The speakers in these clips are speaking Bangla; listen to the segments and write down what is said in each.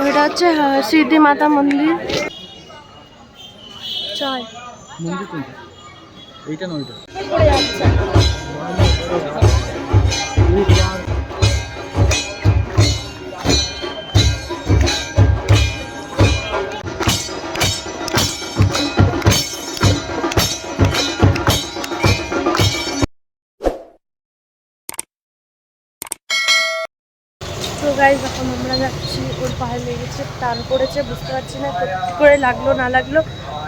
এটা হচ্ছে সিদ্ধি মাতা মন্দির। চল মন্দির কোনটা? এইটা না ওইটা? পড়ে যাচ্ছে। তো গাইস এখন আমরা যাচ্ছি, ওর পায়ে লেগেছে, টান পড়েছে, বুঝতে পারছি না কী করে লাগলো না লাগলো।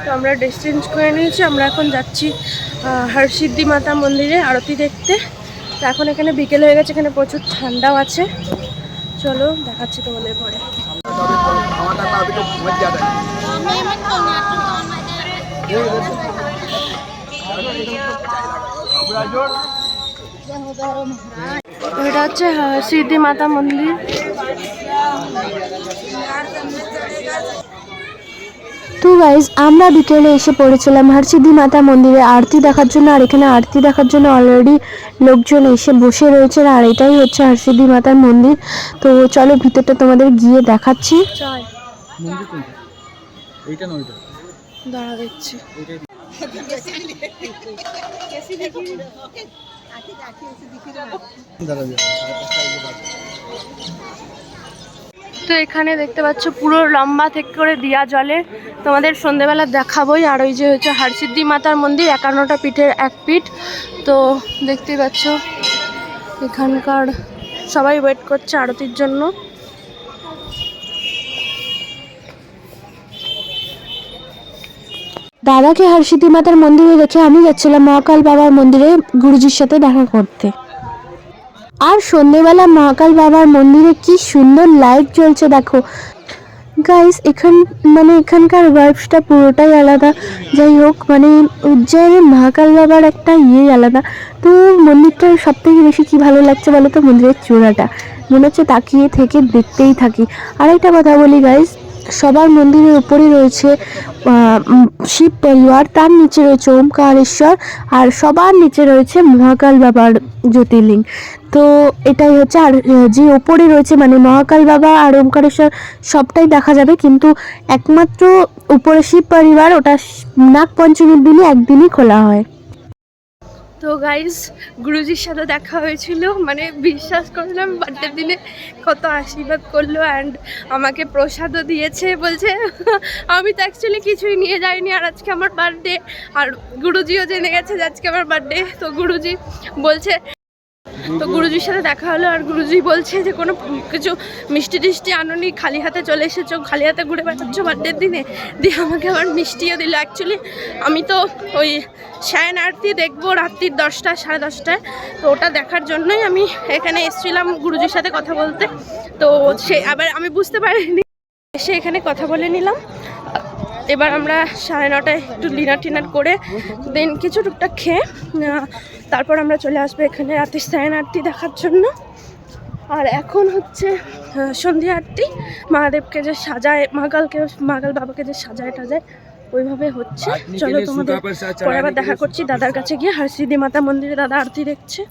তো আমরা ড্রেস চেঞ্জ করে নিয়েছি, আমরা এখন যাচ্ছি হরসিদ্ধি মাতা মন্দিরে আরতি দেখতে। তো এখন এখানে বিকেল হয়ে গেছে, এখানে প্রচুর ঠান্ডাও আছে। চলো দেখাচ্ছি তোমাদের পরে। এটা হচ্ছে সিদ্ধি মাতা মন্দির। তো গাইজ আমরা বিকেলে এসে পড়েছিলাম হরসিদ্ধি মাতা মন্দিরে আরতি দেখার জন্য। আর এখানে আরতি দেখার জন্য অলরেডি লোকজন এসে বসে রয়েছে। আর এটাই হচ্ছে হরসিদ্ধি মাতার মন্দির। তো চলো ভিতরটা তোমাদের গিয়ে দেখাচ্ছি। মন্দির কোনটা? এইটা না ওইটা? দাঁড়া দেখছি। তো এখানে দেখতে পাচ্ছ পুরো লম্বা থেকে করে দিয়া জলে, তোমাদের সন্ধেবেলা দেখাবোই। আর ওই যে হচ্ছে হরসিদ্ধি মাতার মন্দির, 51টা পীঠের এক পীঠ। তো দেখতেই পাচ্ছ এখানকার সবাই ওয়েট করছে আরতির জন্য। দাদাকে হরসিদ্ধি মাতার মন্দিরে রেখে আমি যাচ্ছিলাম মহাকাল বাবার মন্দিরে গুরুজির সাথে দেখা করতে। আর সন্ধ্যেবেলা মহাকাল বাবার মন্দিরে কি সুন্দর লাইট জ্বলছে দেখো গাইস। এখানকার ভাইবসটা পুরোটাই আলাদা। যাই হোক, উজ্জয়নের মহাকাল বাবার একটা আলাদা। তো মন্দিরটা সব থেকে বেশি কি ভালো লাগছে বলো তো? মন্দিরের চূড়াটা মনে হচ্ছে তাকিয়ে থেকে দেখতেই থাকি। আর একটা কথা বলি গাইস, সবার মন্দিরের উপরে রয়েছে শিব পরিবার, তার নিচে রয়েছে ওমকারেশ্বর, আর সবার নিচে রয়েছে মহাকাল বাবার জ্যোতির্লিঙ্গ। তো এটাই হচ্ছে। আর যে ওপরে রয়েছে মহাকাল বাবা আর ওমকারেশ্বর সবটাই দেখা যাবে, কিন্তু একমাত্র উপরে শিব পরিবার ওটা নাগ পঞ্চমীর দিনে একদিনই খোলা হয়। তো গাইস গুরুজির সাথে দেখা হয়েছিল, বিশ্বাস করলাম বার্থডের দিনে কত আশীর্বাদ করলো অ্যান্ড আমাকে প্রসাদও দিয়েছে। বলছে আমি তো অ্যাকচুয়ালি কিছুই নিয়ে যাইনি, আর আজকে আমার বার্থডে। আর গুরুজিও জেনে গেছে যে আজকে আমার বার্থডে। তো গুরুজি বলছে, তো গুরুজির সাথে দেখা হলো, আর গুরুজি বলছে যে কোনো কিছু মিষ্টি টিষ্টি আনোনি, খালি হাতে চলে এসেছো, খালি হাতে ঘুরে বেড়াচ্ছ বার্থডের দিনে। দিয়ে আমাকে আবার মিষ্টিও দিল। অ্যাকচুয়ালি আমি তো ওই সায়ন আরতি দেখবো রাত্রির 10টা সাড়ে 10টায়, তো ওটা দেখার জন্যই আমি এখানে এসেছিলাম গুরুজির সাথে কথা বলতে। তো সে আবার আমি বুঝতে পারিনি, এসে এখানে কথা বলে নিলাম। এবার আমরা 9:30টায় একটু ডিনার টিনার করে দেন কিছু টুকটাক খেয়ে তারপর আমরা চলে আসবো এখানে রাতের সায়ন আরতি দেখার জন্য। আর এখন হচ্ছে সন্ধ্যা আরতি, মহাদেবকে যে সাজায়, মহাকাল বাবাকে যে সাজায় টাজায় ওইভাবে হচ্ছে। চলো তোমাদের পরে আবার দেখা করছি দাদার কাছে গিয়ে। হরসিদ্ধি মাতা মন্দিরে দাদা আরতি দেখছে।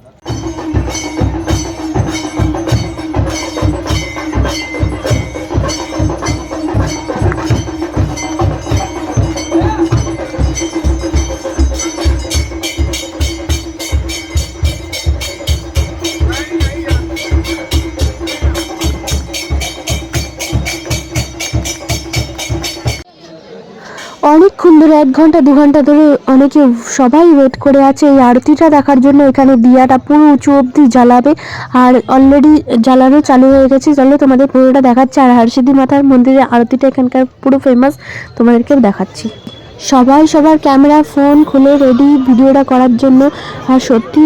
অনেকক্ষণ ধরে 1 ঘন্টা 2 ঘন্টা ধরে সবাই ওয়েট করে আছে এই আরতিটা দেখার জন্য। এখানে দিয়াটা পুরো উঁচু অবধি জ্বালাবে, আর অলরেডি জ্বালানো চালু হয়ে গেছে। চলো তোমাদের পুরোটা দেখাচ্ছে। আর হরসিদ্ধি মাতার মন্দিরের আরতিটা এখানকার পুরো ফেমাস, তোমাদেরকেও দেখাচ্ছি। সবাই সবার ক্যামেরা ফোন খুলে রেডি ভিডিওটা করার জন্য। আর সত্যি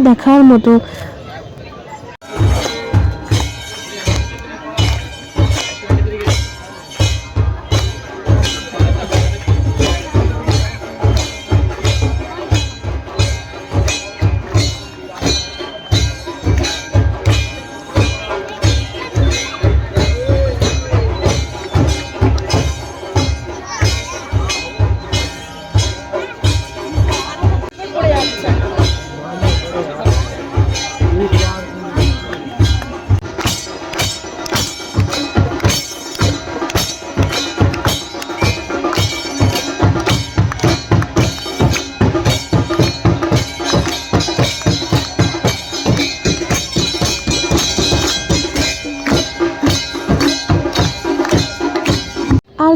দেখার মতো।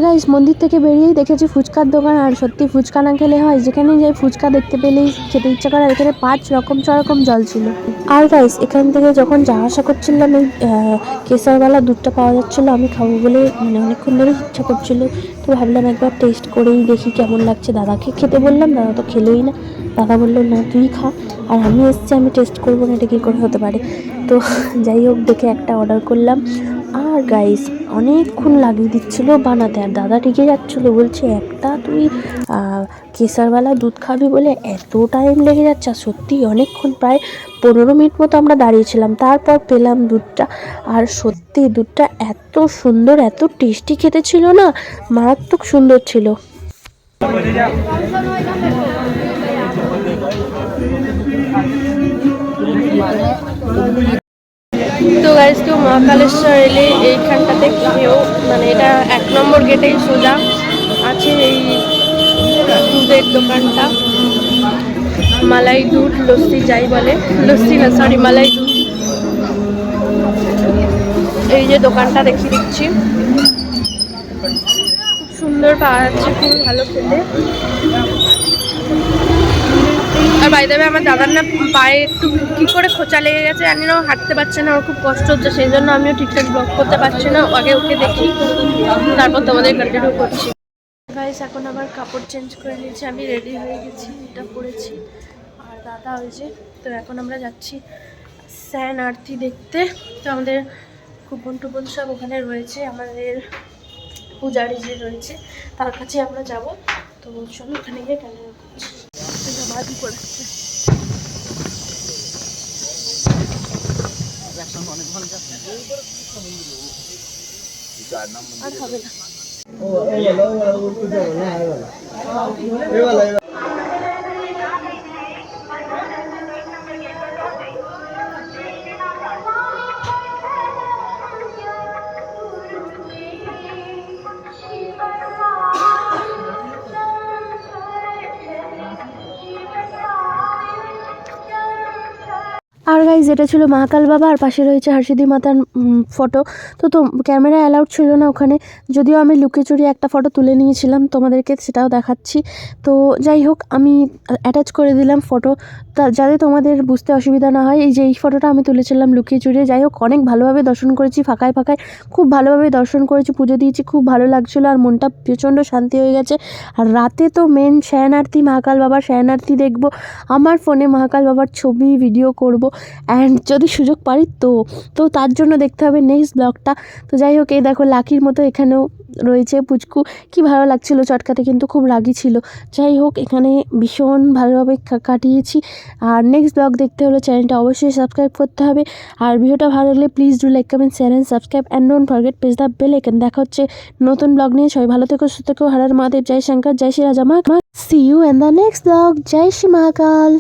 গাইস মন্দির থেকে বেরিয়েই দেখেছি ফুচকার দোকান, আর সত্যি ফুচকা না খেলে হয়, যেখানে যাই ফুচকা দেখতে পেলেই খেতে ইচ্ছা করে। আর এখানে 5 রকম 6 রকম জল ছিল। আর গাইস এখান থেকে যখন যাওয়া আসা করছিলাম এই কেশরওয়ালা দুধটা পাওয়া যাচ্ছিলো, আমি খাবো বলে মানে অনেকক্ষণ ধরে ইচ্ছা করছিল, তো ভাবলাম একবার টেস্ট করেই দেখি কেমন লাগছে। দাদাকে খেতে বললাম, দাদা তো খেলোই না। দাদা বললো না তুই খা, আর আমি এসছি আমি টেস্ট করবো না, এটা কী করে হতে পারে। তো যাই হোক দেখে একটা অর্ডার করলাম। আর গাইস অনেকক্ষণ লাগিয়ে দিচ্ছিলো বানাতে, আর দাদা টিকে যাচ্ছিলো, বলছে একটা তুই কেশরওয়ালা দুধ খাবি বলে এত টাইম লেগে যাচ্ছে। আর সত্যি অনেকক্ষণ, প্রায় 15 মিনিট মতো আমরা দাঁড়িয়েছিলাম, তারপর পেলাম দুধটা। আর সত্যি দুধটা এত সুন্দর, এত টেস্টি খেতে ছিল না, মারাত্মক সুন্দর ছিল। তো গাইস কেউ মহাকালেশ্বর এলে এইখানটাতে কেউ মানে এটা 1 নম্বর গেটেই সোজা আছে এই দুধের দোকানটা, মালাই দুধ লস্যি যাই বলে, লস্যি না সরি মালাই দুধ। এই যে দোকানটা দেখিয়ে দিচ্ছি, খুব সুন্দর পাওয়া যাচ্ছে, খুব ভালো খেতে। আর বাই দ্য ওয়ে আমার দাদার না পায়ে একটু কী করে খোঁচা লেগে গেছে জানি না, হাঁটতে পারছে না, ওর খুব কষ্ট হচ্ছে, সেই জন্য আমিও ঠিকঠাক ব্লগ করতে পারছি না। আগে ওকে দেখি, তারপর তোমাদের কন্টিনিউ করছি। গাইস এখন আবার কাপড় চেঞ্জ করে নিয়েছি, আমি রেডি হয়ে গেছি, এটা পরেছি, আর দাদা হয়েছে। তো এখন আমরা যাচ্ছি স্যান আরতি দেখতে। তো আমাদের কুপন টুপন সব ওখানে রয়েছে, আমাদের পূজারি যে রয়েছে তার কাছে আমরা যাব। তো চলো ওখানে গিয়ে ক্যামেরা করছি, বাদি পড়েছে। আর হবে না। আর গাইজ এটা ছিল মহাকাল বাবা, আর পাশে রয়েছে হর্ষিদি মাতার ফটো। তো ক্যামেরা অ্যালাউড ছিল না ওখানে, যদিও আমি লুকিয়ে চুরিয়ে একটা ফটো তুলে নিয়েছিলাম, তোমাদেরকে সেটাও দেখাচ্ছি। তো যাই হোক আমি অ্যাটাচ করে দিলাম ফটো, যাতে তোমাদের বুঝতে অসুবিধা না হয়। এই যে এই ফটোটা আমি তুলেছিলাম লুকিয়ে চুরিয়ে। যাই হোক অনেক ভালোভাবে দর্শন করেছি, ফাঁকায় ফাঁকায় খুব ভালোভাবে দর্শন করেছি, পুজো দিয়েছি, খুব ভালো লাগছিলো, আর মনটা প্রচণ্ড শান্তি হয়ে গেছে। আর রাতে তো মেন শয়নার্থী, মহাকাল বাবার শয়নার্থী দেখব, আমার ফোনে মহাকাল বাবার ছবি ভিডিও করব, অ্যান্ড যদি সুযোগ পারি তো তার জন্য দেখতে হবে নেক্সট ব্লগটা। তো যাই হোক এই দেখো লাকির মতো এখানেও রয়েছে পুচকু, কি ভালো লাগছিল চটকাতে, কিন্তু খুব রাগি ছিল। যাই হোক এখানে ভীষণ ভালোভাবে কাটিয়েছি। আর নেক্সট ব্লগ দেখতে হলে চ্যানেলটা অবশ্যই সাবস্ক্রাইব করতে হবে, আর ভিডিওটা ভালো লাগলে please do like comment share and subscribe and don't forget press the bell icon. দেখা হচ্ছে নতুন ব্লগ নিয়ে, সবাই ভালো থেকো, সুস্থ থেকো, হর হর মহাদেব, জয় শঙ্কর, জয় শ্রী রাজা মা। See you in the next blog. জয় শ্রী মহাকাল।